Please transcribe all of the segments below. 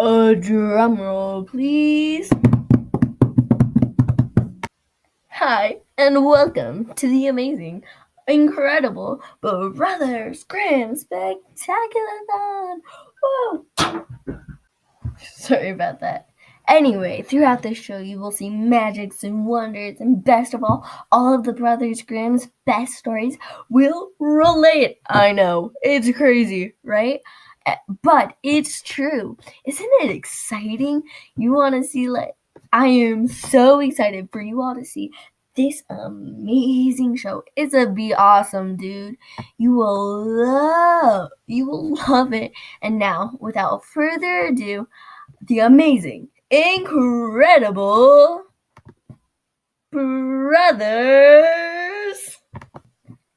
A drum roll, please. Hi, and welcome to the amazing, incredible Brothers Grimm Spectaculathon. Whoa! Sorry about that. Anyway, throughout this show, you will see magics and wonders, and best of all of the Brothers Grimm's best stories will relate. I know, it's crazy, right? But it's true. Isn't it exciting? You want to see, I am so excited for you all to see this amazing show. It's gonna be awesome, dude. You will love it. And now, without further ado, the amazing, incredible Brothers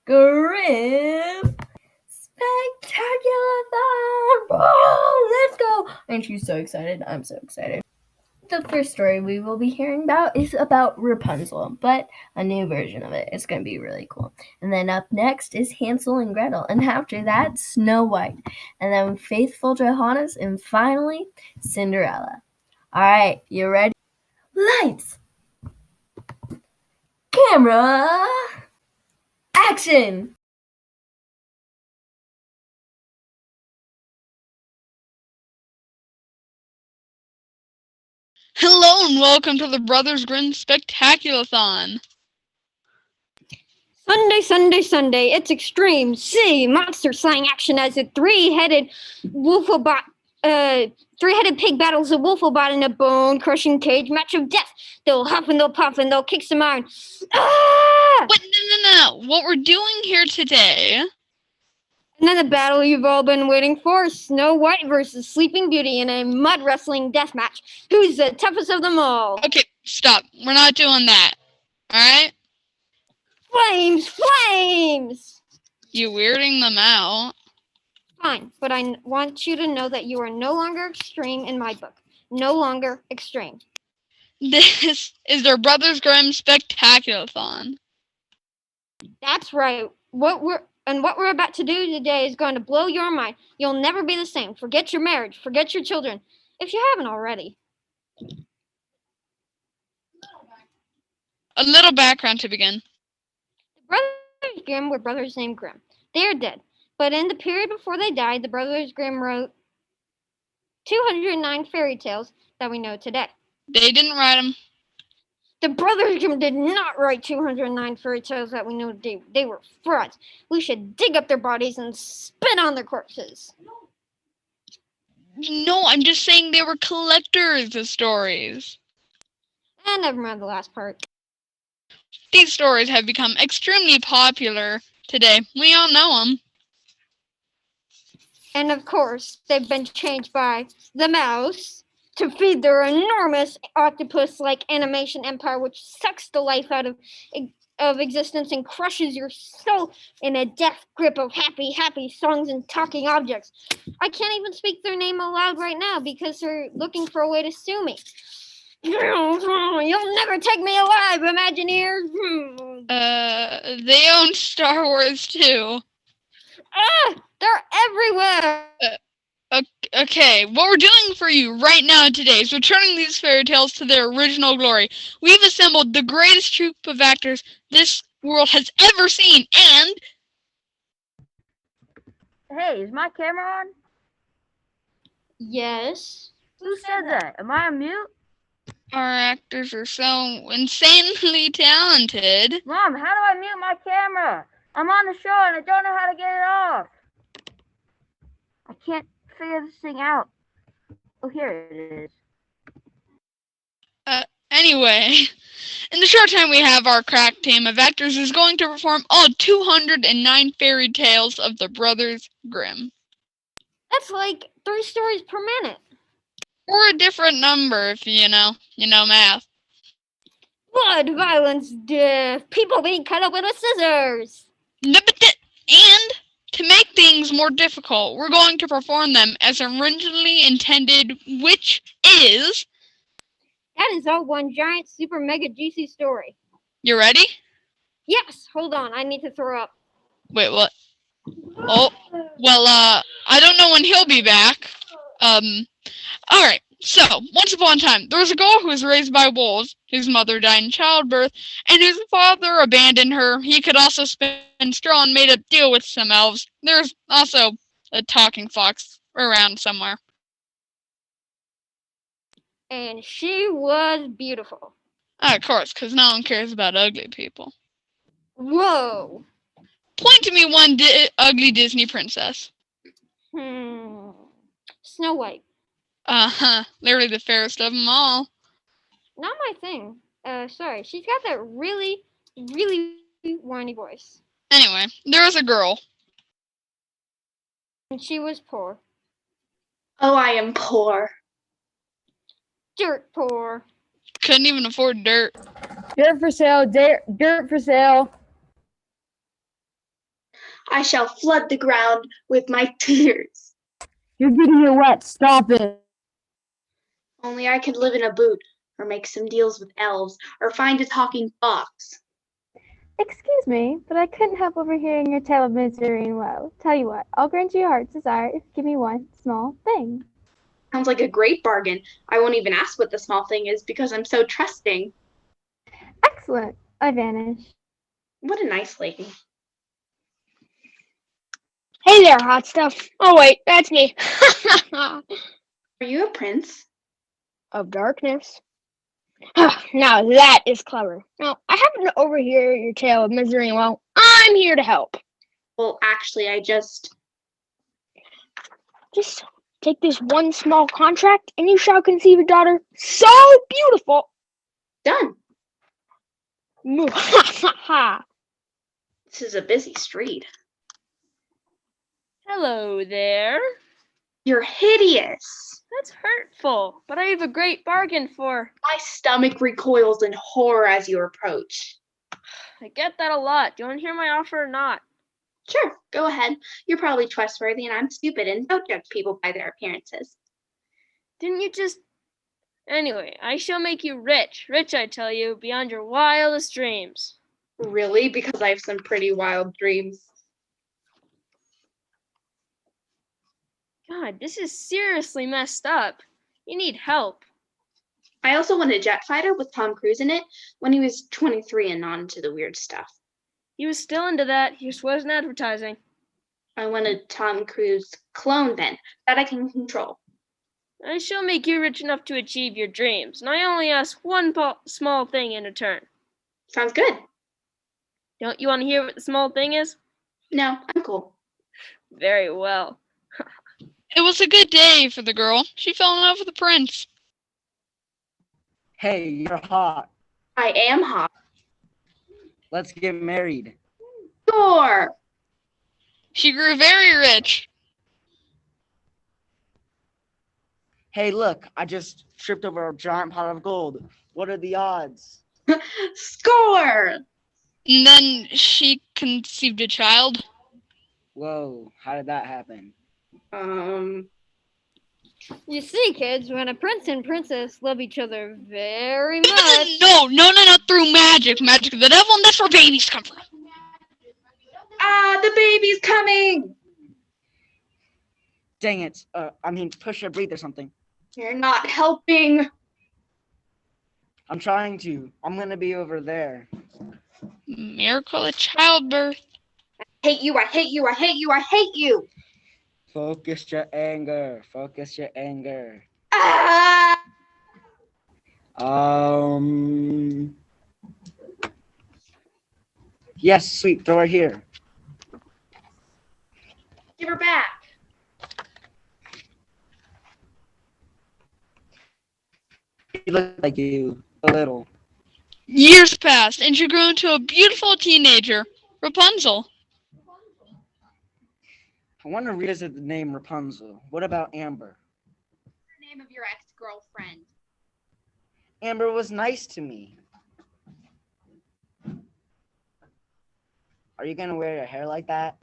Grimm Spectaculathon! Oh, let's go! Aren't you so excited? I'm so excited. The first story we will be hearing about is about Rapunzel, but a new version of it. It's going to be really cool. And then up next is Hansel and Gretel, and after that, Snow White, and then Faithful Johannes, and finally, Cinderella. All right, you ready? Lights, camera, action! Hello and welcome to the Brothers Grimm Spectaculathon. Sunday, Sunday, Sunday, it's extreme. See, monster slang action as a three-headed pig battles a wolfobot in a bone-crushing cage match of death. They'll huff and they'll puff and they'll kick some iron. Ah! But no. What we're doing here today... And then the battle you've all been waiting for, Snow White versus Sleeping Beauty in a mud wrestling death match. Who's the toughest of them all? Okay, stop. We're not doing that. Alright? Flames! Flames! You weirding them out. Fine, but I want you to know that you are no longer extreme in my book. No longer extreme. This is their Brothers Grimm Spectaculathon. That's right. What we're about to do today is going to blow your mind. You'll never be the same. Forget your marriage. Forget your children, if you haven't already. A little background to begin. The Brothers Grimm were brothers named Grimm. They are dead. But in the period before they died, the Brothers Grimm wrote 209 fairy tales that we know today. They didn't write them. The Brothers Grimm did not write 209 fairy tales that we know today. They were frauds. We should dig up their bodies and spit on their corpses. No, I'm just saying they were collectors of stories. And never mind the last part. These stories have become extremely popular today. We all know them. And of course, they've been changed by the mouse to feed their enormous octopus-like animation empire, which sucks the life out of existence and crushes your soul in a death grip of happy, happy songs and talking objects. I can't even speak their name aloud right now because they're looking for a way to sue me. You'll never take me alive, Imagineers. They own Star Wars too. They're everywhere. Okay, what we're doing for you right now today is returning these fairy tales to their original glory. We've assembled the greatest troupe of actors this world has ever seen, and... Hey, is my camera on? Yes. Who said that? Am I on mute? Our actors are so insanely talented. Mom, how do I mute my camera? I'm on the show and I don't know how to get it off. I can't figure this thing out. Oh, here it is. Anyway, in the short time we have, our crack team of actors is going to perform all 209 fairy tales of the Brothers Grimm. That's like 3 stories per minute. Or a different number if you know math. Blood, violence, death, people being cut up with scissors. And to make things more difficult, we're going to perform them as originally intended, which is... That is all one giant, super, mega juicy story. You ready? Yes, hold on, I need to throw up. Wait, what? Oh, well, I don't know when he'll be back. Alright, so, once upon a time, there was a girl who was raised by wolves, whose mother died in childbirth, and whose father abandoned her. He could also spin straw and made a deal with some elves. There's also a talking fox around somewhere. And she was beautiful. Of course, because no one cares about ugly people. Whoa. Point to me one ugly Disney princess. Snow White. Literally the fairest of them all. Not my thing. Sorry. She's got that really, really whiny voice. Anyway, there was a girl. And she was poor. Oh, I am poor. Dirt poor. Couldn't even afford dirt. Dirt for sale, dirt for sale. I shall flood the ground with my tears. You're getting it wet, stop it. Only I could live in a boot, or make some deals with elves, or find a talking fox. Excuse me, but I couldn't help overhearing your tale of misery and woe. Tell you what, I'll grant you your heart's desire if you give me one small thing. Sounds like a great bargain. I won't even ask what the small thing is because I'm so trusting. Excellent. I vanish. What a nice lady. Hey there, hot stuff. Oh wait, that's me. Are you a prince? Of darkness. Now that is clever. Now, I happen to overhear your tale of misery and woe. I'm here to help. Well, actually, I just take this one small contract, and you shall conceive a daughter so beautiful. Done. Ha. This is a busy street. Hello there. You're hideous. That's hurtful, but I have a great bargain for. My stomach recoils in horror as you approach. I get that a lot. Do you want to hear my offer or not? Sure, go ahead. You're probably trustworthy and I'm stupid and don't judge people by their appearances. Didn't you just... Anyway, I shall make you rich. Rich, I tell you, beyond your wildest dreams. Really? Because I have some pretty wild dreams. God, this is seriously messed up. You need help. I also want a jet fighter with Tom Cruise in it when he was 23 and not into the weird stuff. He was still into that. He just wasn't advertising. I want a Tom Cruise clone then, that I can control. I shall make you rich enough to achieve your dreams, and I only ask one small thing in return. Sounds good. Don't you want to hear what the small thing is? No, I'm cool. Very well. It was a good day for the girl. She fell in love with the prince. Hey, you're hot. I am hot. Let's get married. Sure. She grew very rich. Hey, look, I just tripped over a giant pot of gold. What are the odds? Score! And then she conceived a child. Whoa, how did that happen? You see, kids, when a prince and princess love each other very much... No, through magic. Magic of the devil, and that's where babies come from. Ah, the baby's coming! Dang it. Push or breathe or something. You're not helping. I'm trying to. I'm gonna be over there. Miracle of childbirth. I hate you, I hate you, I hate you, I hate you! Focus your anger. Focus your anger. Ah! Yes, sweet. Throw her here. Give her back. She looks like you. A little. Years passed, and she grew into a beautiful teenager, Rapunzel. I want to revisit the name Rapunzel. What about Amber? The name of your ex-girlfriend. Amber was nice to me. Are you gonna wear your hair like that?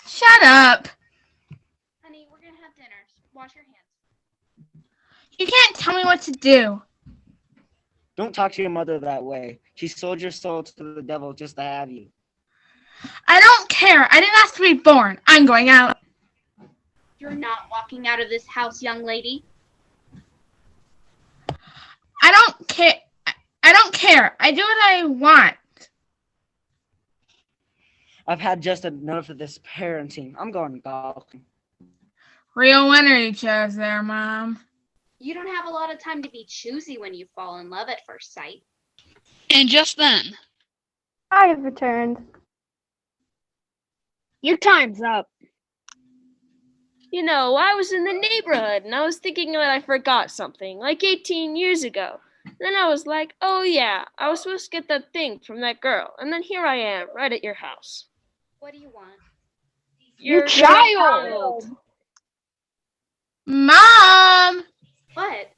Shut up! Honey, we're gonna have dinner. Wash your hands. You can't tell me what to do. Don't talk to your mother that way. She sold your soul to the devil just to have you. I don't care. I didn't ask to be born. I'm going out. You're not walking out of this house, young lady. I don't care. I don't care. I do what I want. I've had just enough of this parenting. I'm going golfing. Real winner you chose there, Mom. You don't have a lot of time to be choosy when you fall in love at first sight. And just then, I have returned. Your time's up. You know, I was in the neighborhood and I was thinking that I forgot something, like 18 years ago. Then I was like, oh yeah, I was supposed to get that thing from that girl. And then here I am, right at your house. What do you want? Your child! Mom! What?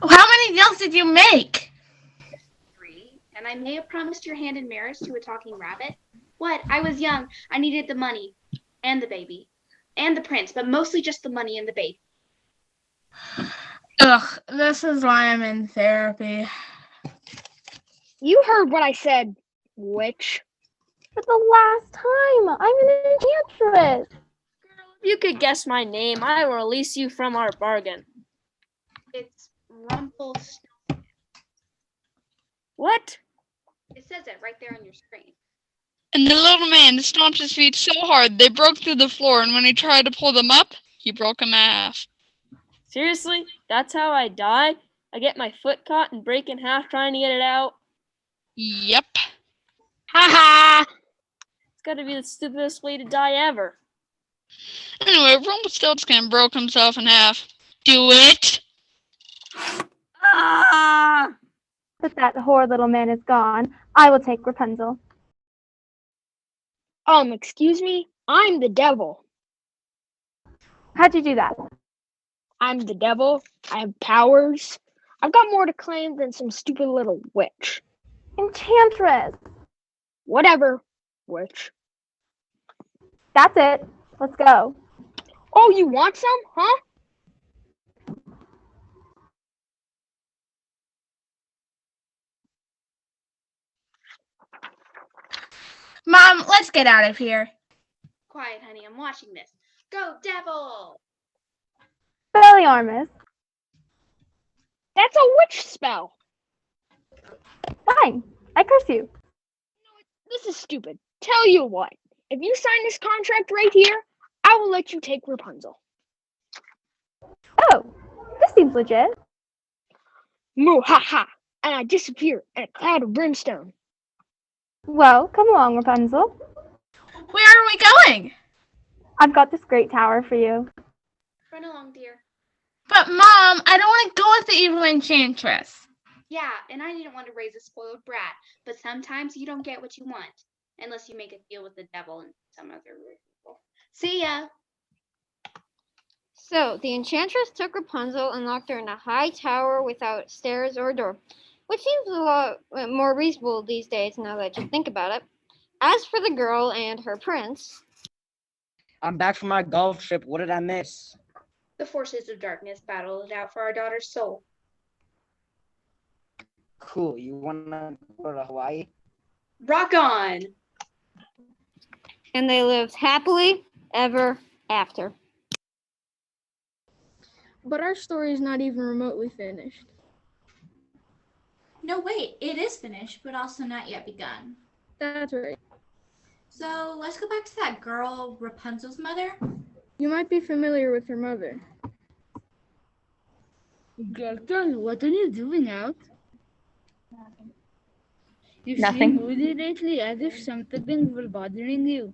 How many deals did you make? 3. And I may have promised your hand in marriage to a talking rabbit. What? I was young. I needed the money. And the baby. And the prince, but mostly just the money and the baby. Ugh, this is why I'm in therapy. You heard what I said, witch. For the last time, I'm an enchantress. If you could guess my name, I will release you from our bargain. It's Rumpelstiltskin. What? It says it right there on your screen. and the little man stomped his feet so hard they broke through the floor, and when he tried to pull them up, he broke them in half. Seriously? That's how I die? I get my foot caught and break in half trying to get it out? Yep. Ha ha! It's gotta be the stupidest way to die ever. Anyway, Rumpelstiltskin broke himself in half. Do it! Ah! But that poor little man is gone. I will take Rapunzel. Excuse me? I'm the devil. How'd you do that? I'm the devil. I have powers. I've got more to claim than some stupid little witch. Enchantress! Whatever, witch. That's it. Let's go. Oh, you want some, huh? Mom, let's get out of here. Quiet, honey. I'm watching this. Go, devil! Belliarmus. That's a witch spell. Fine. I curse you. This is stupid. Tell you what, if you sign this contract right here, I will let you take Rapunzel. Oh, this seems legit. Moo ha ha! And I disappear in a cloud of brimstone. Well, come along, Rapunzel. Where are we going? I've got this great tower for you. Run along, dear. But Mom, I don't want to go with the evil enchantress. Yeah, and I didn't want to raise a spoiled brat, but sometimes you don't get what you want, unless you make a deal with the devil and some other weird people. See ya! So, the enchantress took Rapunzel and locked her in a high tower without stairs or door, which seems a lot more reasonable these days now that you think about it. As for the girl and her prince... I'm back from my golf trip. What did I miss? The forces of darkness battled it out for our daughter's soul. Cool. You want to go to Hawaii? Rock on! And they lived happily ever after. But our story is not even remotely finished. No, wait, it is finished, but also not yet begun. That's right. So let's go back to that girl, Rapunzel's mother. You might be familiar with her mother. Gretel, what are you doing out? You Nothing. seem moody lately, as if something was bothering you.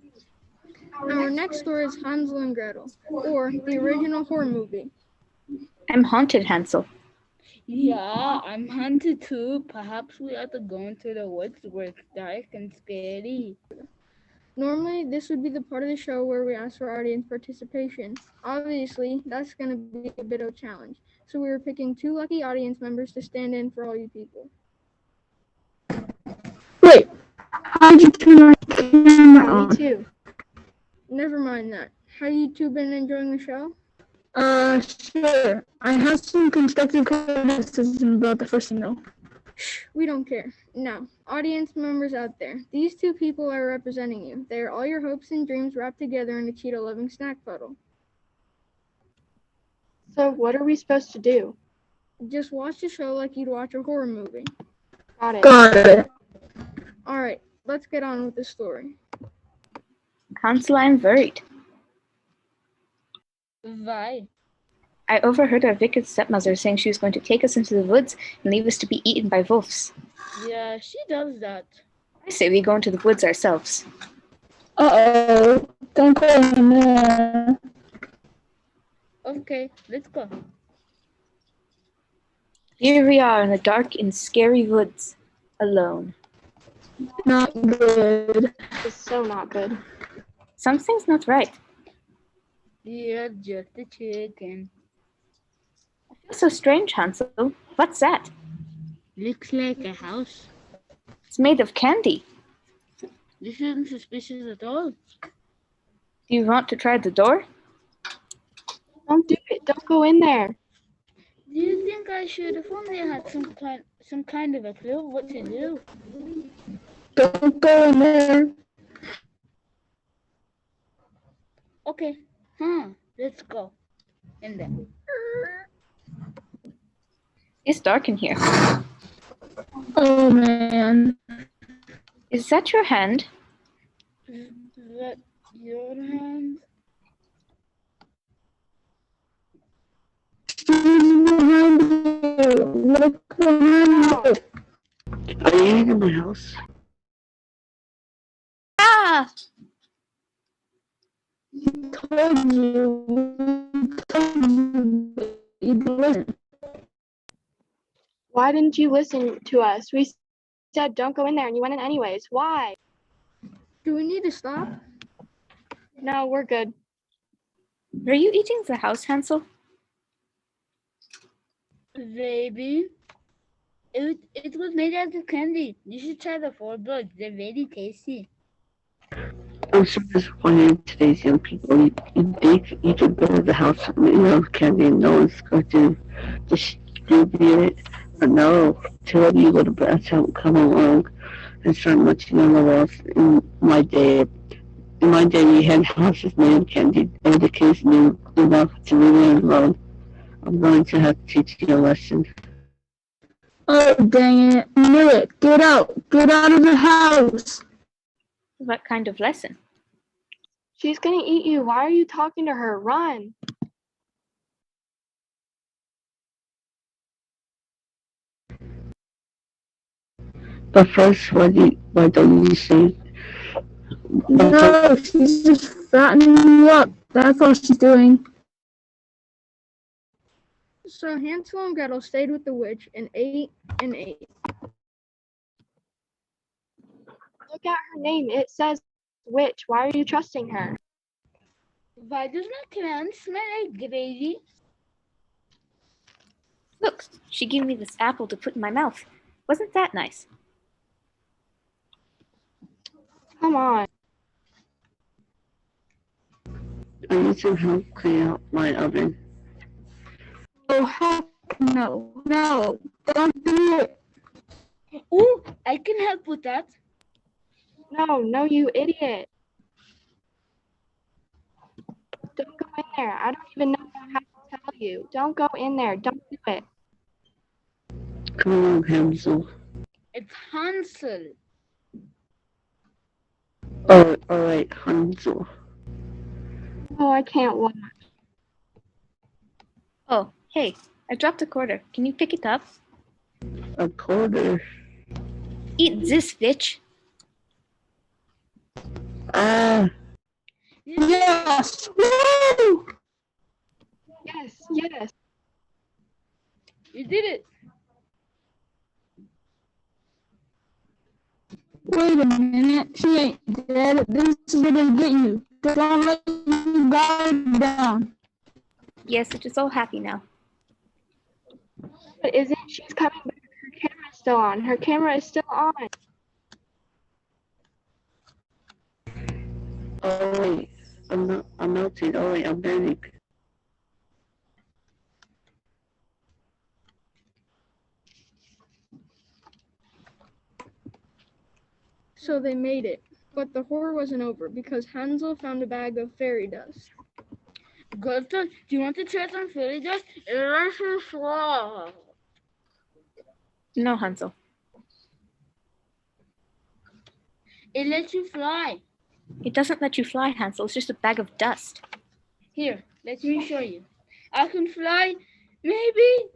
Our next story is Hansel and Gretel, or the original horror movie. I'm haunted, Hansel. Yeah, I'm hunted too. Perhaps we ought to go into the woods where it's dark and scary. Normally, this would be the part of the show where we ask for audience participation. Obviously, that's going to be a bit of a challenge. So we were picking 2 lucky audience members to stand in for all you people. Wait, how did you turn our camera on? Me too. Never mind that. Have you 2 been enjoying the show? Sure. I have some constructive criticism about the first thing though. Shh, we don't care. Now, audience members out there, these two people are representing you. They are all your hopes and dreams wrapped together in a Cheeto-loving snack puddle. So what are we supposed to do? Just watch the show like you'd watch a horror movie. Got it. Got it. Alright, let's get on with the story. Hansel, I'm worried. Why? I overheard our wicked stepmother saying she was going to take us into the woods and leave us to be eaten by wolves. Yeah, she does that. I say we go into the woods ourselves. Uh-oh. Don't go in there. Okay, let's go. Here we are in the dark and scary woods, alone. Not good. It's so not good. Something's not right. You're just a chicken. It's so strange, Hansel. What's that? Looks like a house. It's made of candy. This isn't suspicious at all. Do you want to try the door? Don't do it. Don't go in there. Do you think I should have only had some kind of a clue what to do? Don't go in there. Okay, let's go. In there. It's dark in here. Oh, man. Is that your hand? Is that your hand? She's behind you. Look behind you. Are you in my house? Ah! Told you. You didn't listen. Why didn't you listen to us? We said don't go in there and you went in anyways. Why? Do we need to stop? No, we're good. Are you eating the house, Hansel? Baby. It was made out of candy. You should try the 4 birds. They're very tasty. I'm so disappointed in today's young people. You think you could build the house, candy, and no one's going to distribute it. But no, two of you little brats haven't come along and start munching on the walls. In my day, we had houses made of candy, and the kids knew enough to leave me alone. I'm going to have to teach you a lesson. Oh, dang it. I knew it. Get out. Get out of the house. What kind of lesson? She's gonna eat you. Why are you talking to her? Run. But first, why don't you say? No, she's just fattening you up. That's all she's doing. So Hansel and Gretel stayed with the witch and ate and ate. Look at her name. It says witch. Why are you trusting her? Why does my crown smell like gravy? Look, she gave me this apple to put in my mouth. Wasn't that nice? Come on. I need some help clean out my oven. Oh, heck no. No. Don't do it. Ooh, I can help with that. No, you idiot. Don't go in there. I don't even know how to tell you. Don't go in there. Don't do it. Come along, Hansel. It's Hansel. Oh, all right, Hansel. Oh, I can't watch. Oh, hey, I dropped a quarter. Can you pick it up? A quarter. Eat this, bitch. Ah. Yes. Woo! Yes. You did it. Wait a minute. She ain't dead. This is gonna get you. Don't let you guard down. Yes, it is all happy now. But isn't she's coming back? Her camera's still on. Her camera is still on. Oh wait, I'm melting. Oh wait, I'm burning. So they made it. But the horror wasn't over because Hansel found a bag of fairy dust. Gustav, do you want to try some fairy dust? It lets you fly. No, Hansel. It lets you fly. It doesn't let you fly, Hansel. It's just a bag of dust. Here, let me show you. I can fly, maybe.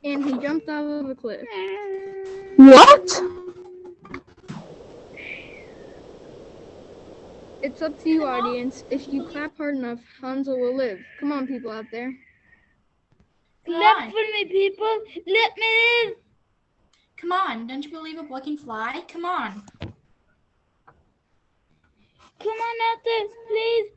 And he jumped off of a cliff. What? It's up to you, audience. If you clap hard enough, Hansel will live. Come on, people out there. Clap for me, people. Let me live. Come on, don't you believe a boy can fly? Come on. Come on out there, please.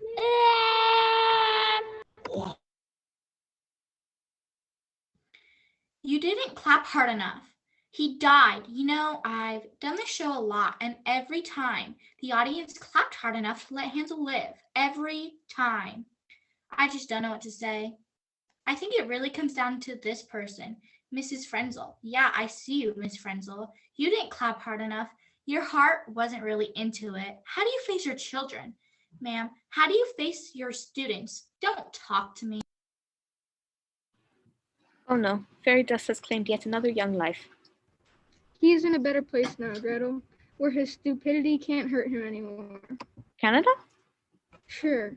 You didn't clap hard enough. He died. You know, I've done this show a lot, and every time the audience clapped hard enough to let Hansel live. Every time. I just don't know what to say. I think it really comes down to this person, Mrs. Frenzel. Yeah, I see you, Miss Frenzel. You didn't clap hard enough. Your heart wasn't really into it. How do you face your children? Ma'am, how do you face your students? Don't talk to me. Oh no, fairy dust has claimed yet another young life. He's in a better place now, Gretel, where his stupidity can't hurt him anymore. Canada? Sure.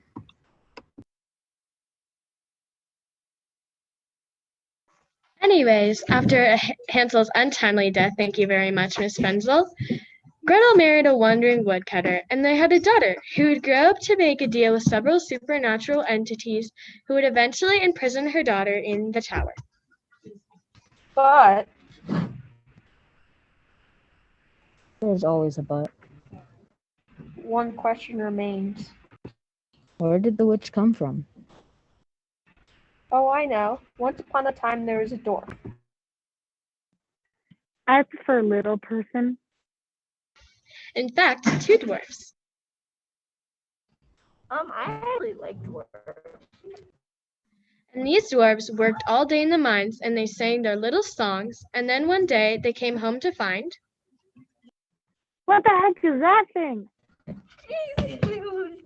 Anyways, after Hansel's untimely death, thank you very much, Miss Frenzel, Gretel married a wandering woodcutter, and they had a daughter who would grow up to make a deal with several supernatural entities who would eventually imprison her daughter in the tower. But There's always a but. one question remains. Where did the witch come from? Oh, I know. Once upon a time, there was a dwarf. I prefer little person. In fact, two dwarfs. I really like dwarves. And these dwarves worked all day in the mines, and they sang their little songs, and then one day they came home to find... What the heck is that thing?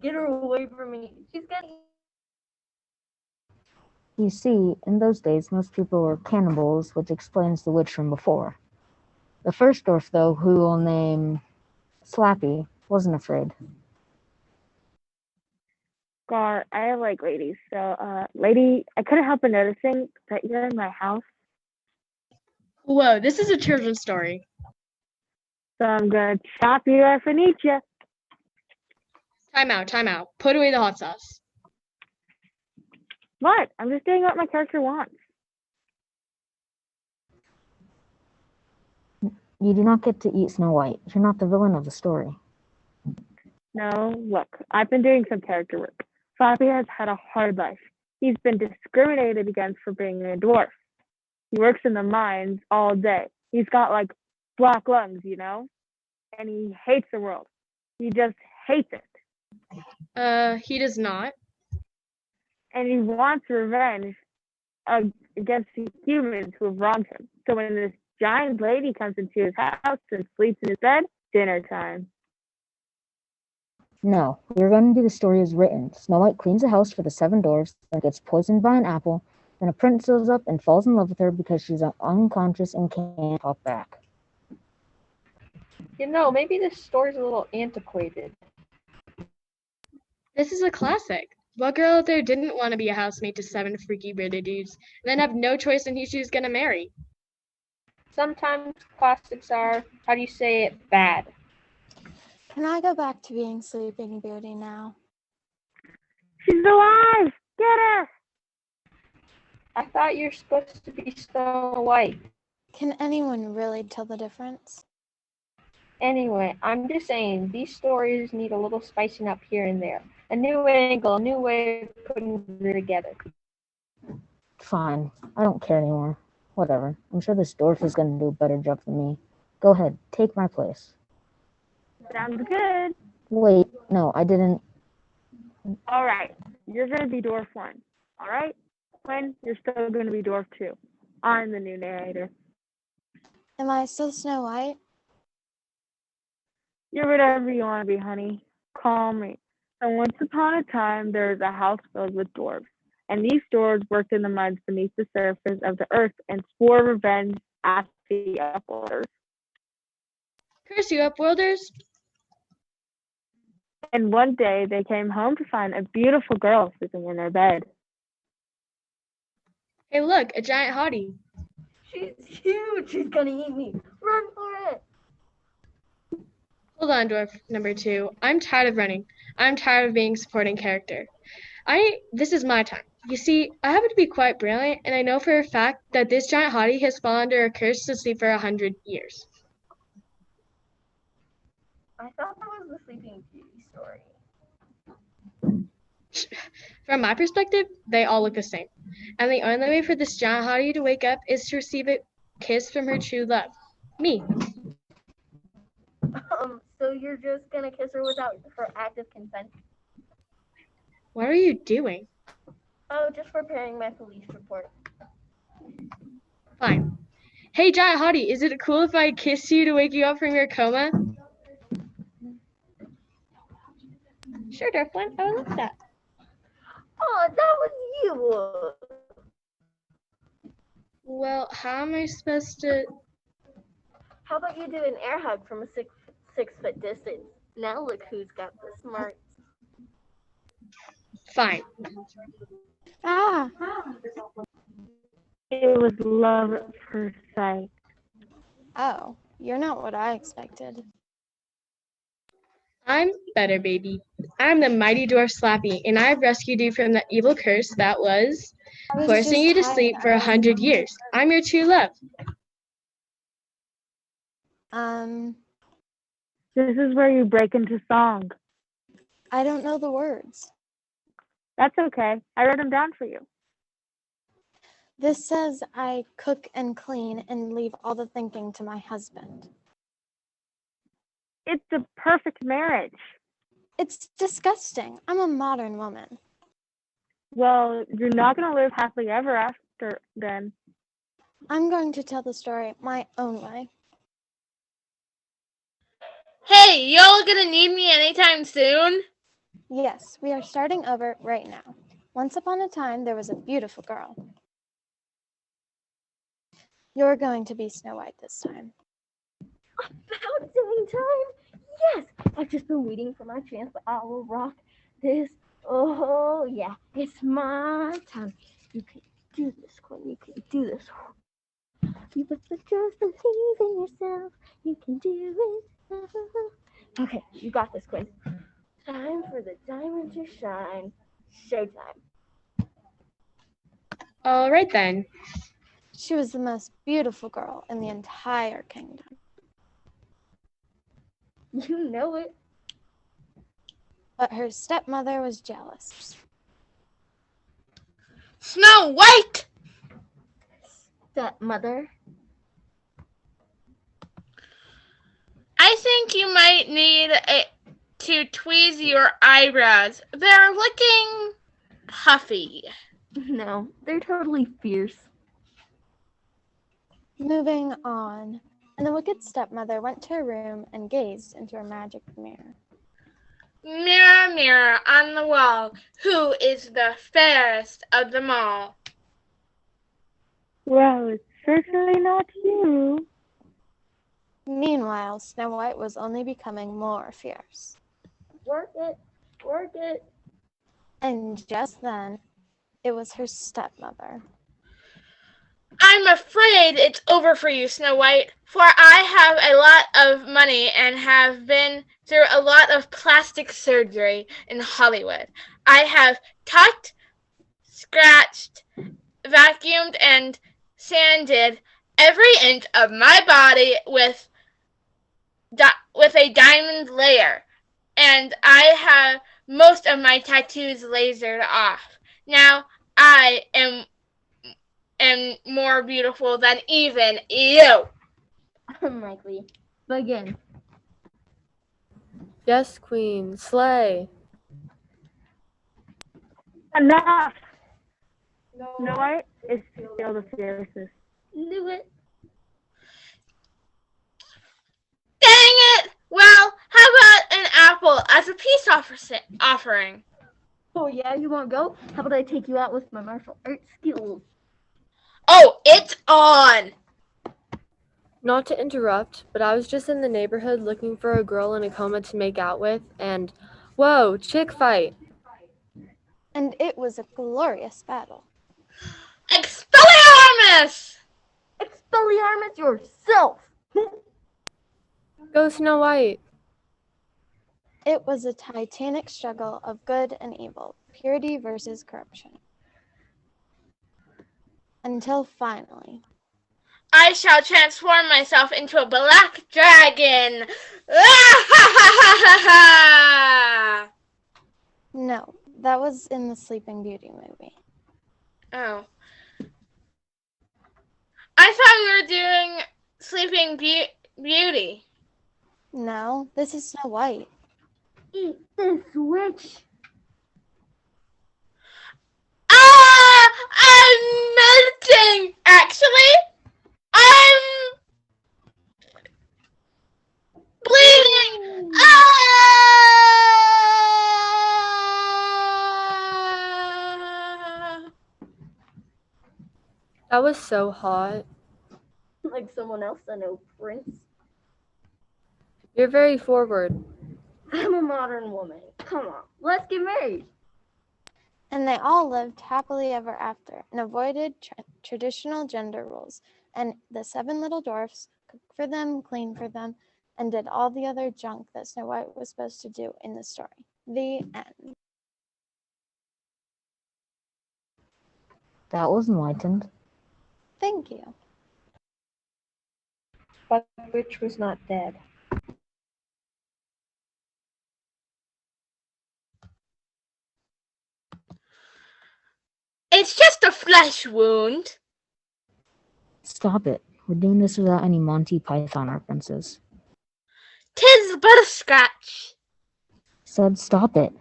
Get her away from me. She's getting... You see, in those days, most people were cannibals, which explains the witch from before. The first dwarf, though, who we'll name Slappy, wasn't afraid. God, I like ladies. So, lady, I couldn't help but noticing that you're in my house. Whoa, this is a children's story. So I'm gonna chop you off and eat you. Time out. Put away the hot sauce. What? I'm just doing what my character wants. You do not get to eat Snow White. You're not the villain of the story. No, look, I've been doing some character work. Floppy has had a hard life. He's been discriminated against for being a dwarf. He works in the mines all day. He's got like black lungs, you know? And he hates the world. He just hates it. He does not. And he wants revenge against the humans who have wronged him. So when this giant lady comes into his house and sleeps in his bed, dinner time. No, we're going to do the story as written. Snow White cleans a house for the 7 dwarfs, then gets poisoned by an apple, then a prince shows up and falls in love with her because she's unconscious and can't talk back. You know, maybe this story's a little antiquated. This is a classic. What girl out there didn't want to be a housemate to 7 freaky British dudes and then have no choice in who she was going to marry? Sometimes classics are, how do you say it, bad. Can I go back to being Sleeping Beauty now? She's alive! Get her! I thought you're supposed to be Snow White. Can anyone really tell the difference? Anyway, I'm just saying, these stories need a little spicing up here and there. A new angle, a new way of putting it together. Fine. I don't care anymore. Whatever. I'm sure this dwarf is going to do a better job than me. Go ahead. Take my place. Sounds good. Wait. No, I didn't. All right. You're going to be Dwarf 1. All right? Quinn, you're still going to be Dwarf 2. I'm the new narrator. Am I still Snow White? You're whatever you want to be, honey. Call me. And once upon a time, there was a house filled with dwarves. And these dwarves worked in the mines beneath the surface of the earth and swore revenge at the upworlders. Curse you, Upworlders! And one day, they came home to find a beautiful girl sleeping in their bed. Hey, look, a giant hottie. She's huge. She's gonna eat me. Run for it. Hold on, dwarf number 2. I'm tired of running. I'm tired of being supporting character. This is my time. You see, I happen to be quite brilliant, and I know for a fact that this giant hottie has fallen under a curse to sleep for 100 years. I thought that was the Sleeping Beauty story. From my perspective, they all look the same. And the only way for this giant hottie to wake up is to receive a kiss from her true love. Me. So you're just gonna kiss her without her active consent? What are you doing? Oh, just preparing my police report. Fine. Hey, giant hottie, is it cool if I kiss you to wake you up from your coma? Sure, Dwarflin, I would love that. Oh, that was you! Well, how am I supposed to... How about you do an air hug from a six foot distance? Now look who's got the smarts. Fine. Ah! It was love at first sight. Oh, you're not what I expected. I'm better, baby. I'm the mighty dwarf Slappy, and I've rescued you from that evil curse that was forcing you to sleep for 100 years. I'm your true love. This is where you break into song. I don't know the words. That's okay. I wrote them down for you. This says I cook and clean and leave all the thinking to my husband. It's a perfect marriage. It's disgusting. I'm a modern woman. Well, you're not going to live happily ever after then. I'm going to tell the story my own way. Hey, y'all gonna need me anytime soon? Yes, we are starting over right now. Once upon a time, there was a beautiful girl. You're going to be Snow White this time. About dang time! Yes! I've just been waiting for my chance, but I will rock this. Oh, yeah, it's my time. You can do this, Quinn. You can do this. You but just believe in yourself. You can do it. Okay, you got this, Quinn. Time for the diamond to shine. Showtime. All right, then. She was the most beautiful girl in the entire kingdom. You know it. But her stepmother was jealous. Snow White! Stepmother? I think you might need to tweeze your eyebrows. They're looking puffy. No, they're totally fierce. Moving on. And the wicked stepmother went to her room and gazed into her magic mirror. Mirror, mirror on the wall, who is the fairest of them all? Well, it's certainly not you. Meanwhile, Snow White was only becoming more fierce. Work it, work it. And just then, it was her stepmother. I'm afraid it's over for you, Snow White, for I have a lot of money and have been through a lot of plastic surgery in Hollywood. I have tucked, scratched, vacuumed, and sanded every inch of my body with a diamond layer, and I have most of my tattoos lasered off. Now I am more beautiful than even you. Unlikely. Begin. Yes, Queen, slay. Enough! Snow White is still the fiercest. Knew it. Dang it! Well, how apple as a peace offering. Oh yeah, you won't go? How about I take you out with my martial arts skills? Oh, it's on! Not to interrupt, but I was just in the neighborhood looking for a girl in a coma to make out with, and whoa, chick fight! And it was a glorious battle. Expelliarmus! Expelliarmus yourself! Go Snow White! It was a titanic struggle of good and evil, purity versus corruption. Until finally, I shall transform myself into a black dragon! no, that was in the Sleeping Beauty movie. Oh. I thought we were doing Sleeping Beauty. No, this is Snow White. Eat this, witch! I'm melting! Actually, I'm bleeding! That was so hot. Like someone else I know, Prince. You're very forward. I'm a modern woman. Come on, let's get married. And they all lived happily ever after and avoided traditional gender roles. And the 7 little dwarfs cooked for them, cleaned for them, and did all the other junk that Snow White was supposed to do in the story. The end. That was enlightened. Thank you. But the witch was not dead. It's just a flesh wound. Stop it. We're doing this without any Monty Python references. 'Tis but a scratch. Said stop it.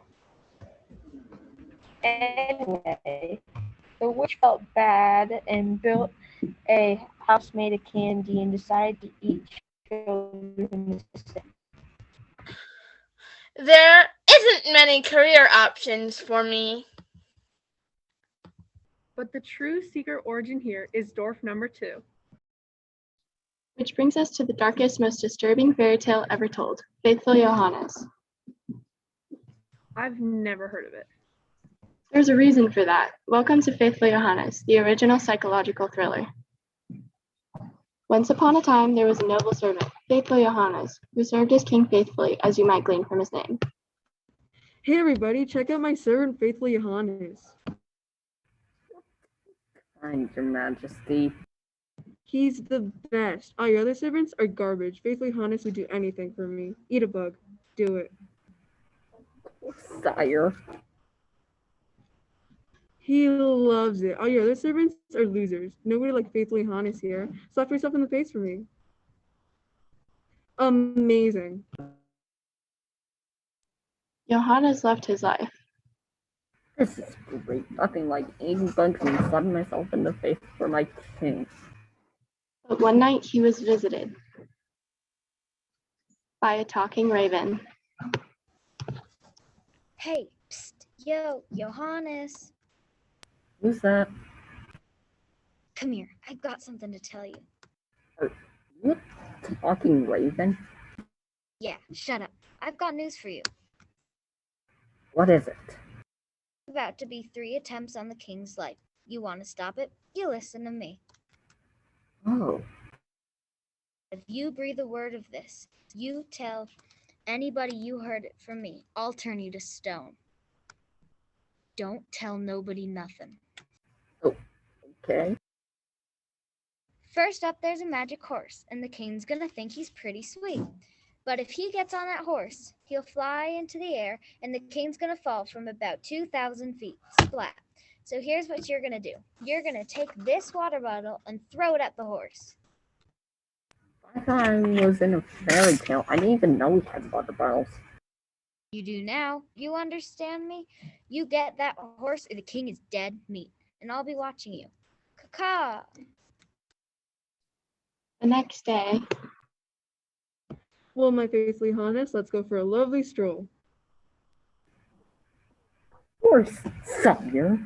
Anyway, the witch felt bad and built a house made of candy and decided to eat children instead. There isn't many career options for me. But the true secret origin here is dwarf number 2. Which brings us to the darkest, most disturbing fairy tale ever told, Faithful Johannes. I've never heard of it. There's a reason for that. Welcome to Faithful Johannes, the original psychological thriller. Once upon a time, there was a noble servant, Faithful Johannes, who served his king faithfully, as you might glean from his name. Hey everybody, check out my servant, Faithful Johannes. Kind, Your Majesty. He's the best. All your other servants are garbage. Faithful Johannes would do anything for me. Eat a bug. Do it. Sire. He loves it. All your other servants are losers. Nobody like Faithful Johannes here. Slap yourself in the face for me. Amazing. Johannes loved his life. This is great. Nothing like eating bugs and slapping myself in the face for my king. But one night he was visited by a talking raven. Hey, psst, yo, Johannes. Who's that? Come here, I've got something to tell you. Are you a talking raven? Yeah, shut up. I've got news for you. What is it? About to be 3 attempts on the king's life. You want to stop it? You listen to me. Oh. If you breathe a word of this, you tell anybody you heard it from me, I'll turn you to stone. Don't tell nobody nothing. Oh, okay. First up, there's a magic horse, and the king's gonna think he's pretty sweet. But if he gets on that horse, he'll fly into the air, and the king's gonna fall from about 2,000 feet, splat. So here's what you're gonna do. You're gonna take this water bottle and throw it at the horse. I thought I was in a fairy tale. I didn't even know we had water bottles. You do now. You understand me? You get that horse, or the king is dead meat, and I'll be watching you. Caw-caw. The next day. Well, my Faithful Johannes, let's go for a lovely stroll. course, sire.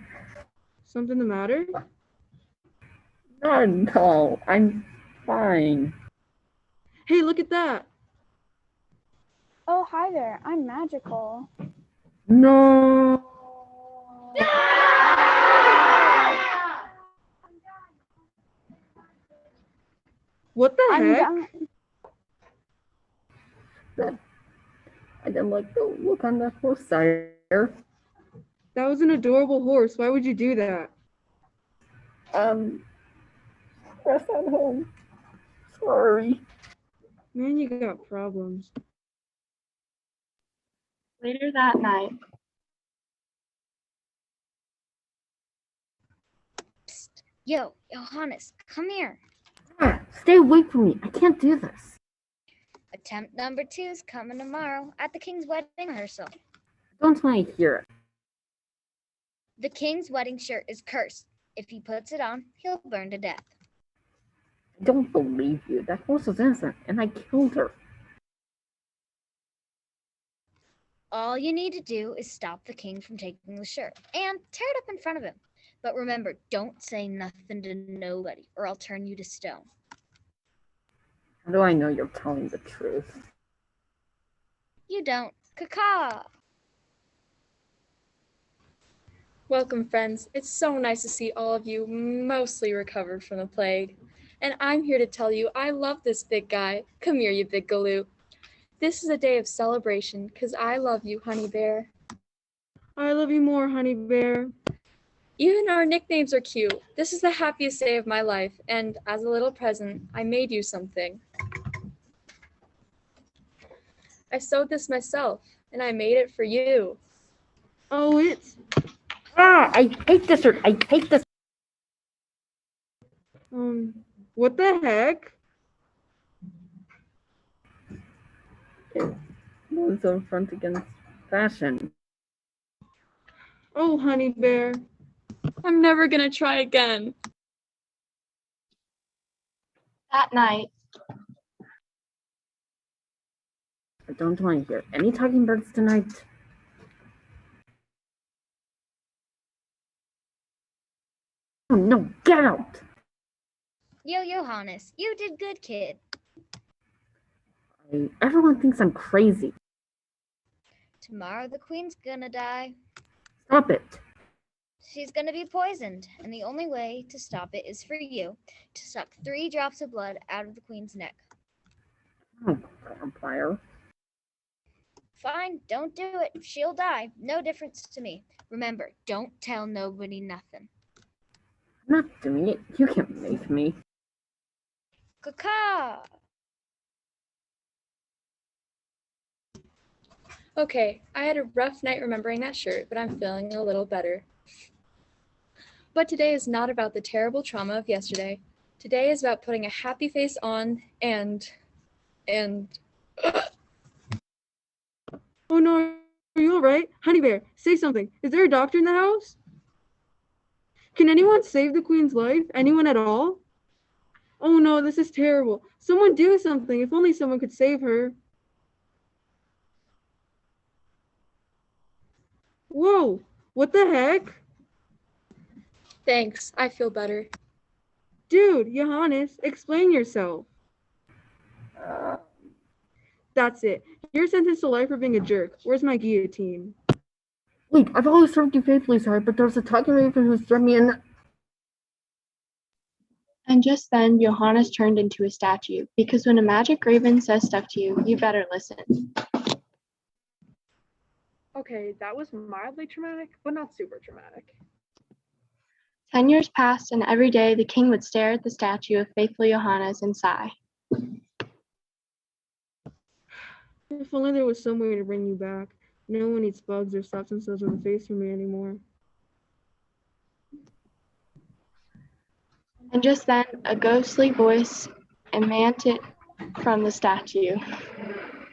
Something the matter? No, I'm fine. Hey, look at that. Oh, hi there. I'm magical. No. What the heck? I didn't like the look on that horse, sire. That was an adorable horse. Why would you do that? Rest at home. Sorry. Man, you got problems. Later that night. Psst. Yo, Johannes, come here. Stay away from me. I can't do this. Attempt number 2 is coming tomorrow at the king's wedding rehearsal. Don't want to hear it. The king's wedding shirt is cursed. If he puts it on, he'll burn to death. I don't believe you. That horse was innocent, and I killed her. All you need to do is stop the king from taking the shirt and tear it up in front of him. But remember, don't say nothing to nobody, or I'll turn you to stone. How do I know you're telling the truth? You don't. Caw-caw! Welcome, friends. It's so nice to see all of you mostly recovered from the plague. And I'm here to tell you I love this big guy. Come here, you big galoot. This is a day of celebration because I love you, Honey Bear. I love you more, Honey Bear. Even our nicknames are cute. This is the happiest day of my life, and as a little present, I made you something. I sewed this myself, and I made it for you. Oh, it's... I hate this shirt. I hate this. What the heck? It was on front against fashion. Oh, Honey Bear. I'm never gonna try again. That night. I don't want to hear any talking birds tonight. Oh, no, get out! Yo, Johannes, you did good, kid. Everyone thinks I'm crazy. Tomorrow the queen's gonna die. Stop it. She's gonna be poisoned, and the only way to stop it is for you to suck 3 drops of blood out of the queen's neck. Oh, vampire. Fine, don't do it. She'll die. No difference to me. Remember, don't tell nobody nothing. I'm not doing it. You can't make me. Caw-caw! Okay, I had a rough night remembering that shirt, but I'm feeling a little better. But today is not about the terrible trauma of yesterday. Today is about putting a happy face on and... Oh no, are you alright? Honey Bear, say something. Is there a doctor in the house? Can anyone save the queen's life? Anyone at all? Oh no, this is terrible. Someone do something. If only someone could save her. Whoa, what the heck? Thanks, I feel better. Dude, Johannes, explain yourself. That's it. You're sentenced to life for being a jerk. Where's my guillotine? Wait, I've always served you faithfully, sire, but there's a talking raven who's threatened me and... And just then, Johannes turned into a statue, because when a magic raven says stuff to you, you better listen. Okay, that was mildly traumatic, but not super traumatic. 10 years passed, and every day the king would stare at the statue of faithful Johannes and sigh. If only there was some way to bring you back. No one eats bugs or slaps themselves in the face for me anymore. And just then, a ghostly voice emanated from the statue.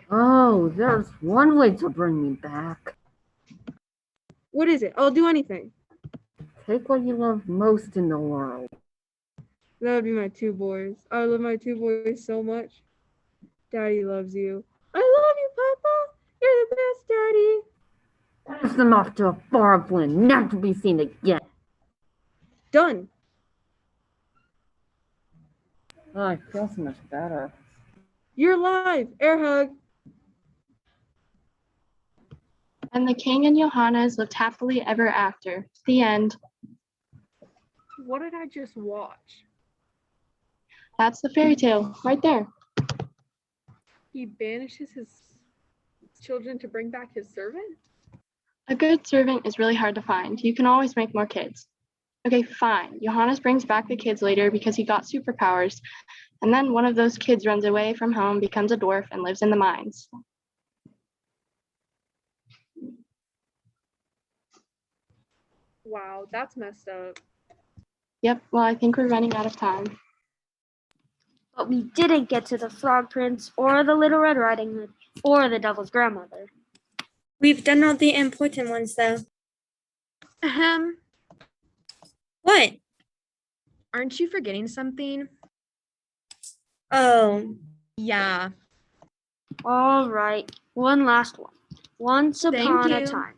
Oh, there's one way to bring me back. What is it? I'll do anything. Take what you love most in the world. That would be my 2 boys. I love my 2 boys so much. Daddy loves you. I love you, Papa. You're the best, Daddy. That is them off to a far land, never to be seen again. Done. Oh, I feel so much better. You're alive. Air hug. And the king and Johannes lived happily ever after. The end. What did I just watch? That's the fairy tale right there. He banishes his children to bring back his servant? A good servant is really hard to find. You can always make more kids. Okay, fine. Johannes brings back the kids later because he got superpowers. And then one of those kids runs away from home, becomes a dwarf, and lives in the mines. Wow, that's messed up. Yep, well, I think we're running out of time. But we didn't get to the Frog Prince or the Little Red Riding Hood or the Devil's Grandmother. We've done all the important ones, though. What? Aren't you forgetting something? Oh. Yeah. All right, one last one. Once upon a time.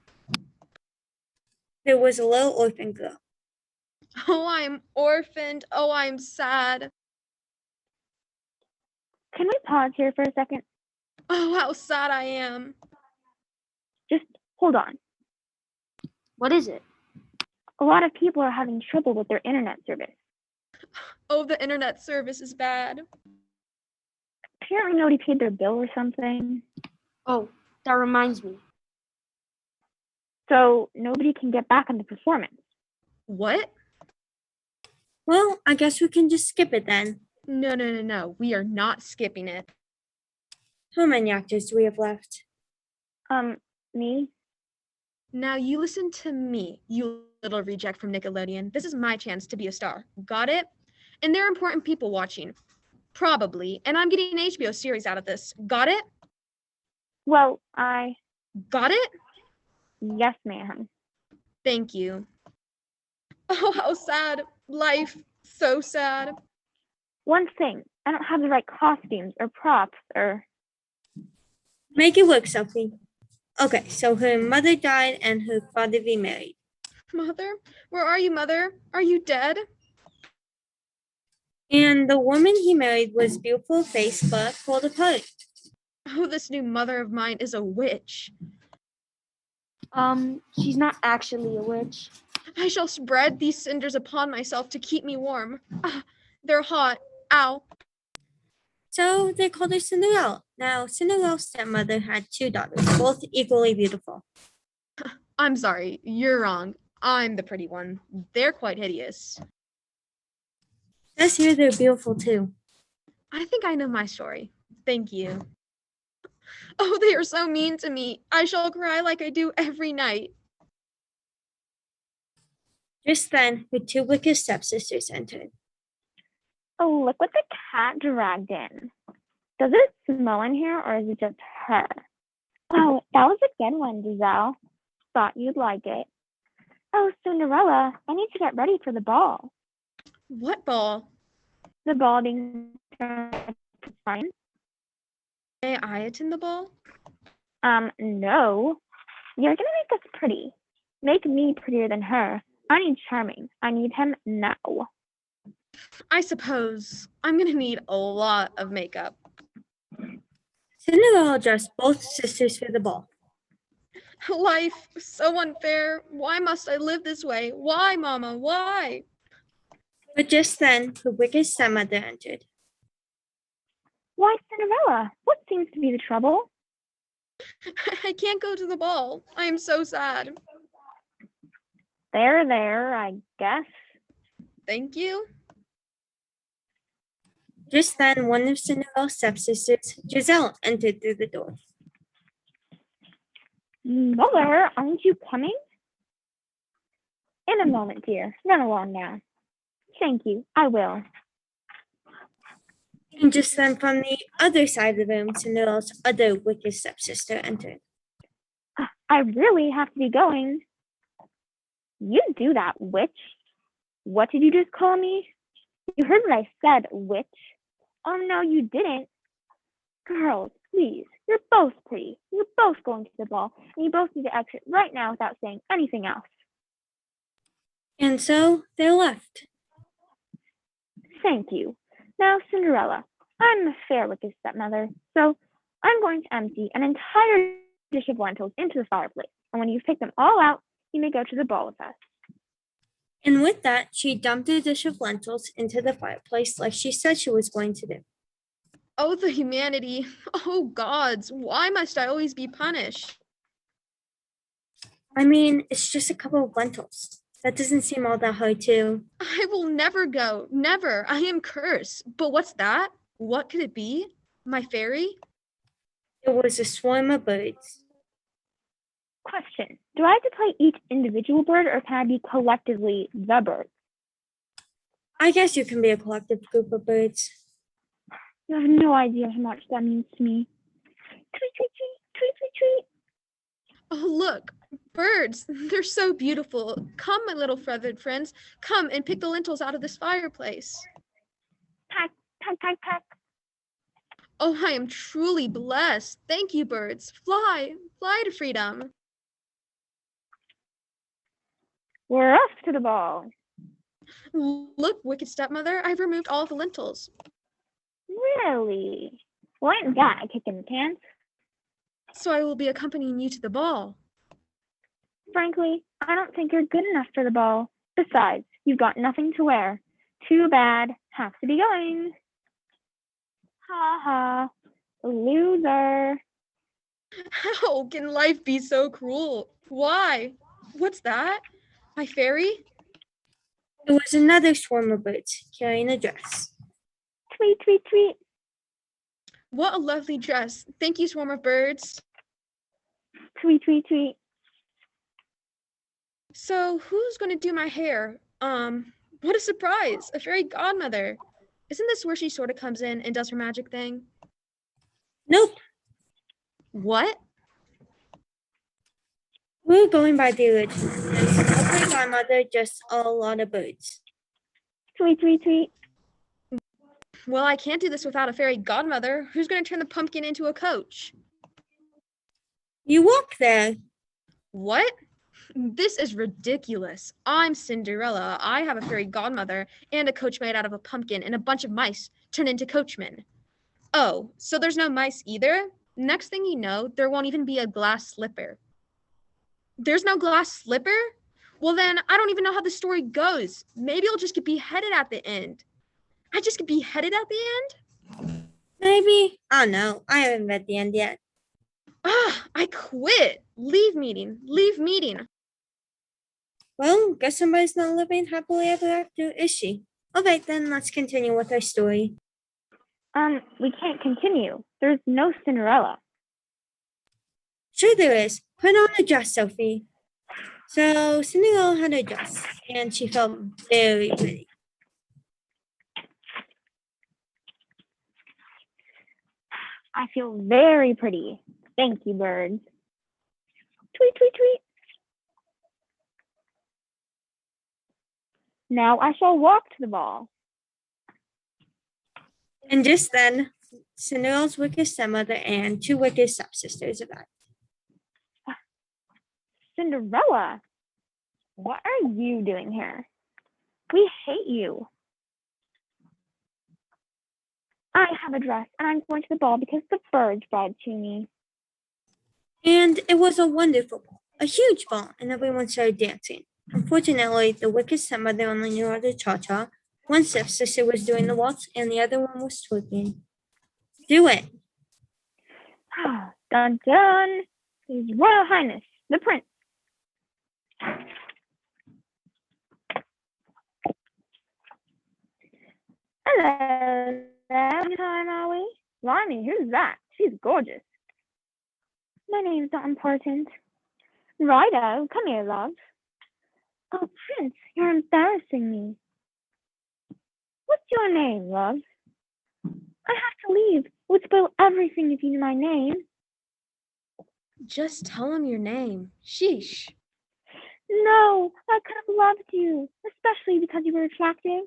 There was a little orphan girl. Oh, I'm orphaned. Oh, I'm sad. Can we pause here for a second? Oh, how sad I am. Just hold on. What is it? A lot of people are having trouble with their internet service. Oh, the internet service is bad. Apparently nobody paid their bill or something. Oh, that reminds me. So nobody can get back on the performance. What? Well, I guess we can just skip it then. No. We are not skipping it. How many actors do we have left? Me? Now you listen to me, you little reject from Nickelodeon. This is my chance to be a star. Got it? And there are important people watching. Probably. And I'm getting an HBO series out of this. Got it? Well, I... Got it? Yes, ma'am. Thank you. Oh, how sad. Life. So sad. One thing. I don't have the right costumes or props or... Make it work, Sophie. Okay, so her mother died and her father remarried. Mother? Where are you, Mother? Are you dead? And the woman he married was beautiful face but pulled apart. Oh, this new mother of mine is a witch. She's not actually a witch. I shall spread these cinders upon myself to keep me warm. Ah, they're hot. Ow. So they called her Cinderella. Now, Cinderella's stepmother had 2 daughters, both equally beautiful. I'm sorry, you're wrong. I'm the pretty one. They're quite hideous. Says here they're beautiful too. I think I know my story. Thank you. Oh, they are so mean to me. I shall cry like I do every night. Just then, her 2 wicked stepsisters entered. Oh, look what the cat dragged in. Does it smell in here or is it just her? Oh, that was a good one, Giselle. Thought you'd like it. Oh, Cinderella, I need to get ready for the ball. What ball? The ball being fine. May I attend the ball? No. You're gonna make us pretty. Make me prettier than her. I need Charming. I need him now. I suppose I'm gonna need a lot of makeup. Cinderella dressed both sisters for the ball. Life, so unfair. Why must I live this way? Why, Mama? Why? But just then, the wicked stepmother entered. Why, Cinderella? What seems to be the trouble? I can't go to the ball. I am so sad. There, I guess. Thank you. Just then, one of Cinderella's stepsisters, Giselle, entered through the door. Mother, aren't you coming? In a moment, dear. Run along now. Thank you, I will. And just then, from the other side of the room, Cinderella's other wicked stepsister entered. I really have to be going. You do that, witch. What did you just call me? You heard what I said, witch. Oh, no, you didn't. Girls, Please, you're both pretty. You're both going to the ball, and you both need to exit right now without saying anything else. And so they left. Thank you. Now, Cinderella, I'm a fair wicked stepmother, so I'm going to empty an entire dish of lentils into the fireplace, and when you've picked them all out, you may go to the ball with us. And with that, she dumped a dish of lentils into the fireplace like she said she was going to do. Oh, the humanity. Oh, gods, why must I always be punished? I mean, it's just a couple of lentils. That doesn't seem all that hard to. I will never go. Never. I am cursed. But what's that? What could it be? My fairy? It was a swarm of birds. Question. Do I have to play each individual bird, or can I be collectively the bird? I guess you can be a collective group of birds. You have no idea how much that means to me. Tweet, tweet, tweet, tweet, tweet, tweet. Oh, look. Birds. They're so beautiful. Come, my little feathered friends. Come and pick the lentils out of this fireplace. Peck, peck, peck, peck. Oh, I am truly blessed. Thank you, birds. Fly. Fly to freedom. We're off to the ball. Look, wicked stepmother, I've removed all of the lentils. Really? Well, ain't that a kick in the pants? So I will be accompanying you to the ball. Frankly, I don't think you're good enough for the ball. Besides, you've got nothing to wear. Too bad. Have to be going. Ha ha. Loser. How can life be so cruel? Why? What's that? My fairy? It was another swarm of birds carrying a dress. Tweet, tweet, tweet. What a lovely dress. Thank you, swarm of birds. Tweet, tweet, tweet. So who's going to do my hair? What a surprise. A fairy godmother. Isn't this where she sort of comes in and does her magic thing? Nope. What? We're going by the original. There's no fairy godmother, just a lot of birds. Tweet, tweet, tweet. Well, I can't do this without a fairy godmother. Who's going to turn the pumpkin into a coach? You walk there. What? This is ridiculous. I'm Cinderella. I have a fairy godmother and a coach made out of a pumpkin and a bunch of mice turned into coachmen. Oh, so there's no mice either? Next thing you know, there won't even be a glass slipper. There's no glass slipper? Well then, I don't even know how the story goes. Maybe I'll just get beheaded at the end. I just get beheaded at the end? Maybe. I don't know. I haven't read the end yet. I quit. Leave meeting. Leave meeting. Well, guess somebody's not living happily ever after, is she? Alright then, let's continue with our story. We can't continue. There's no Cinderella. Sure there is. Put on a dress, Sophie. So, Cinderella had a dress, and she felt very pretty. I feel very pretty. Thank you, birds. Tweet, tweet, tweet. Now I shall walk to the ball. And just then, Cinderella's wicked stepmother and two wicked stepsisters arrived. Cinderella, what are you doing here? We hate you. I have a dress and I'm going to the ball because the birds brought it to me. And it was a wonderful ball, a huge ball, and everyone started dancing. Unfortunately, the wicked stepmother only knew how to cha-cha. One stepsister was doing the waltz, and the other one was twerking. Do it. Dun dun! His Royal Highness, the Prince. Hello there. Time are we? Blimey, who's that? She's gorgeous. My name's not important. Righto, come here, love. Oh, Prince, you're embarrassing me. What's your name, love? I have to leave. It would spoil everything if you knew my name. Just tell him your name. Sheesh. No, I could have loved you, especially because you were attractive.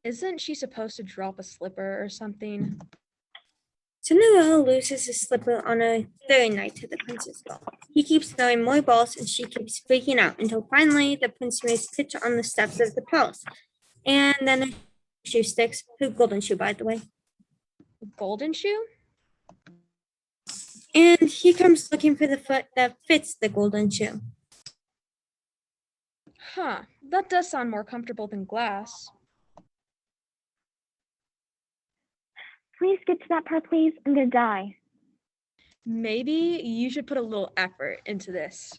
Isn't she supposed to drop a slipper or something? Cinderella loses his slipper on a third night to the prince's ball. He keeps throwing more balls and she keeps freaking out until finally the prince makes pitch on the steps of the palace. And then her shoe sticks, her golden shoe, by the way. Golden shoe? And he comes looking for the foot that fits the golden shoe. Huh, that does sound more comfortable than glass. Please get to that part, please. I'm gonna die. Maybe you should put a little effort into this.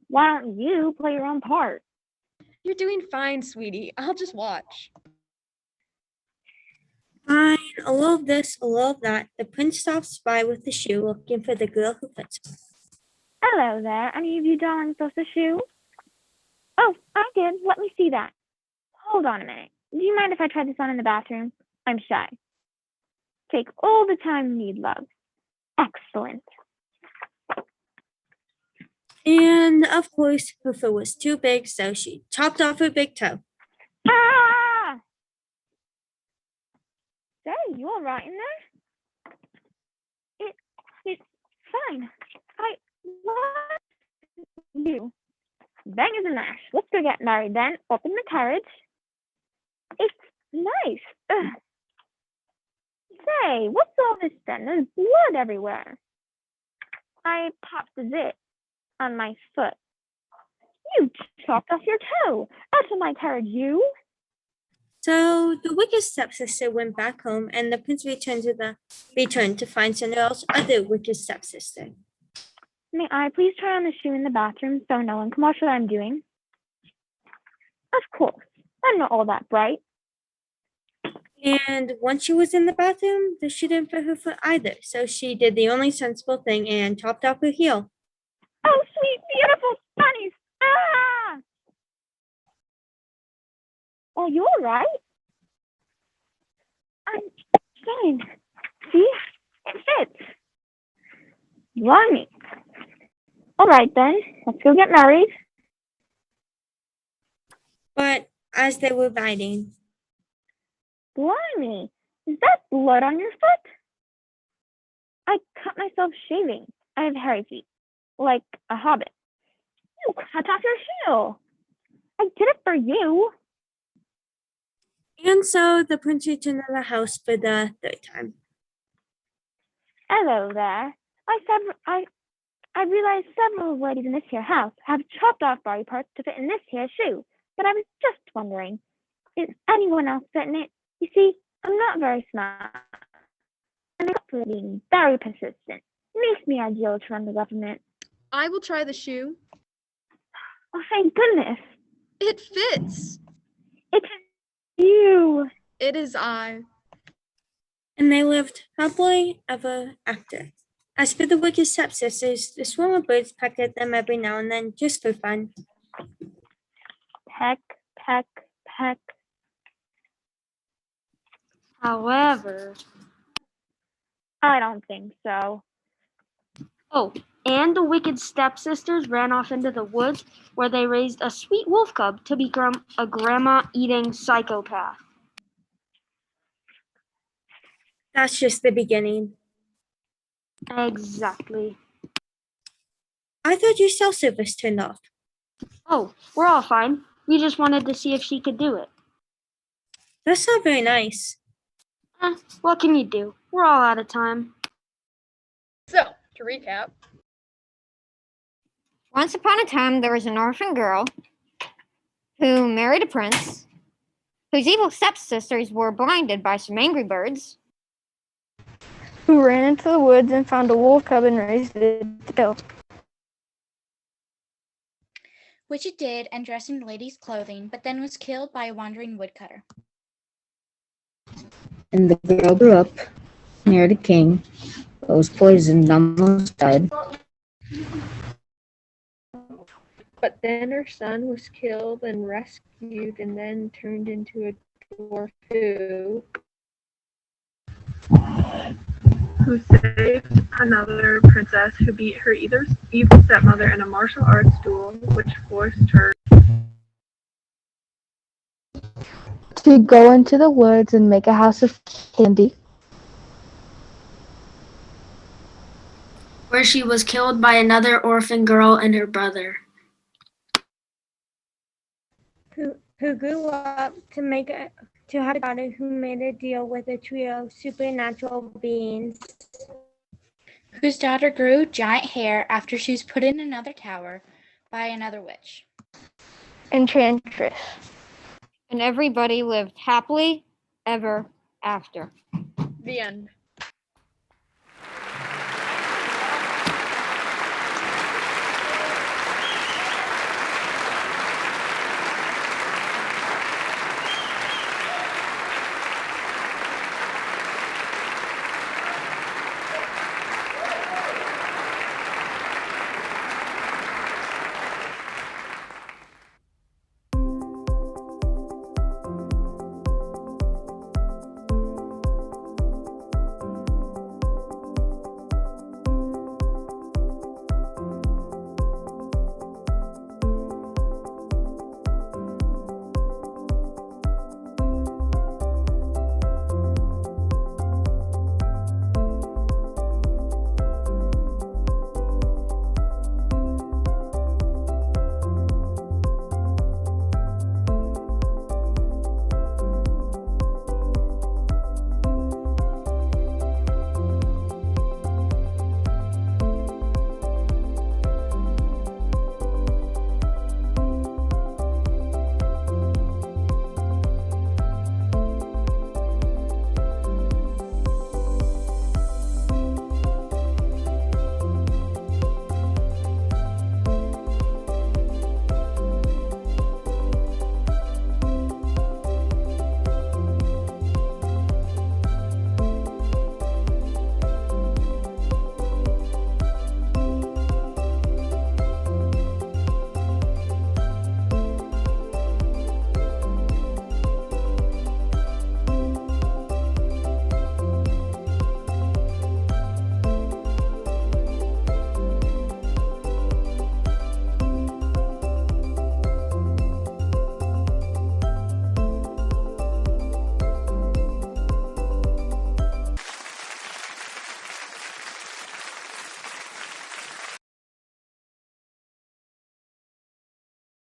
Why don't you play your own part? You're doing fine, sweetie. I'll just watch. Fine, a little of this, a little of that. The prince stops by with the shoe looking for the girl who fits him. Hello there. Any of you darlings lost a shoe? Oh, I did. Let me see that. Hold on a minute. Do you mind if I try this on in the bathroom? I'm shy. Take all the time you need, love. Excellent. And of course, her foot was too big, so she chopped off her big toe. Ah! Say, you all right in there? It's fine. I love you. Bang is a mash. Let's go get married then. Open the carriage. It's nice. Ugh. Say, what's all this then? There's blood everywhere. I popped a zit on my foot. You chopped off your toe. Out of my carriage, you. So the wicked stepsister went back home, and the prince returned to find Cinderella's other wicked stepsister. May I please try on the shoe in the bathroom so no one can watch what I'm doing? Of course. I'm not all that bright. And once she was in the bathroom, the shoe didn't fit her foot either, so she did the only sensible thing and chopped off her heel. Oh, sweet, beautiful bunnies! Ah! Oh, you all right? I'm fine. See? It fits. Blimey. All right, then. Let's go get married. But as they were riding... Blimey. Is that blood on your foot? I cut myself shaving. I have hairy feet. Like a hobbit. You cut off your heel. I did it for you. And so the prince returned to the house for the third time. Hello there. I realized several ladies in this here house have chopped off body parts to fit in this here shoe, but I was just wondering, is anyone else fitting it? You see, I'm not very smart, and I'm being very persistent. Makes me ideal to run the government. I will try the shoe. Oh, thank goodness. It fits. It's you. It is I. And they lived happily ever after. As for the wicked stepsisters, the swarm of birds pecked at them every now and then, just for fun. Peck, peck, peck. However, I don't think so. oh, and the wicked stepsisters ran off into the woods where they raised a sweet wolf cub to become a grandma-eating psychopath. That's just the beginning. Exactly. I thought your cell service turned off. Oh, we're all fine. We just wanted to see if she could do it. That's not very nice. What can you do? We're all out of time. So, to recap. Once upon a time, there was an orphan girl who married a prince, whose evil stepsisters were blinded by some angry birds, who ran into the woods and found a wolf cub and raised it to kill. Which it did and dressed in ladies' clothing, but then was killed by a wandering woodcutter. And the girl grew up, married a king, but was poisoned and almost died. But then her son was killed and rescued and then turned into a dwarf who saved another princess who beat her evil stepmother in a martial arts duel, which forced her to go into the woods and make a house of candy. where she was killed by another orphan girl and her brother. Who grew up to have a daughter who made a deal with a trio of supernatural beings. Whose daughter grew giant hair after she was put in another tower by another witch. Enchantress. And everybody lived happily ever after. The end.